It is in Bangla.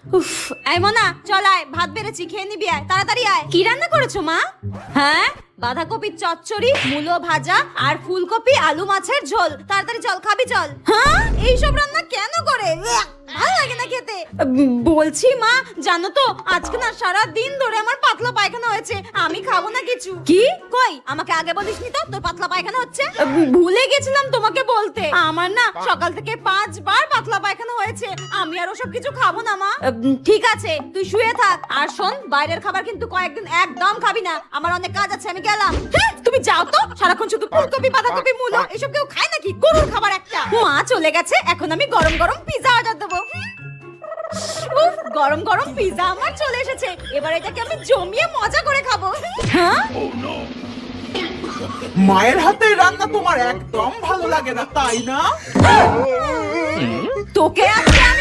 উফ, এই মোনা চল আয়, ভাত বেড়েছি, খেয়ে নিবি আয়, তাড়াতাড়ি আয়। কি রান্না করেছো মা? হ্যাঁ, বাঁধাকপির চচ্চড়ি, মূলো ভাজা আর ফুলকপি আলু মাছের ঝোল। তাড়াতাড়ি চল, খাবি চল। হ্যাঁ, এইসব রান্না কেন করে? ভালো লাগে না খেতে। বলছি মা, জানো তো আজকে না সারা দিন ধরে আমার পাতলা পায়খানা হয়েছে, আমি খাবো না কিছু। কি? কই, আমাকে আগে বলিসনি তো তোর পাতলা পায়খানা হচ্ছে? ভুলে গেছিলাম তোমাকে বলতে। আমার না সকাল থেকে 5 বার পাতলা পায়খানা হয়েছে, আমি আর ওসব কিছু খাবো না মা। ঠিক আছে, তুই শুয়ে থাক। আর শোন, বাইরের খাবার কিন্তু কয়েকদিন একদম খাবি না, আমার অনেক কাজ আছে, আমি গেলাম। তুমি যাও তো, সারাক্ষণ শুধু ফুলকপি বাঁধাকপি মূলো, এসব কেউ খায় নাকি? গরুর খাবার একটা। মা চলে গেছে, এখন আমি গরম গরম পিজা অর্ডার দেবো। উফ, গরম গরম পিজা আমার চলে এসেছে, এবার এটাকে আমি জমিয়ে মজা করে খাবো। হ্যাঁ, মায়ের হাতের রান্না তোমার একদম ভালো লাগে না, তাই না? তোকে আজকে আমি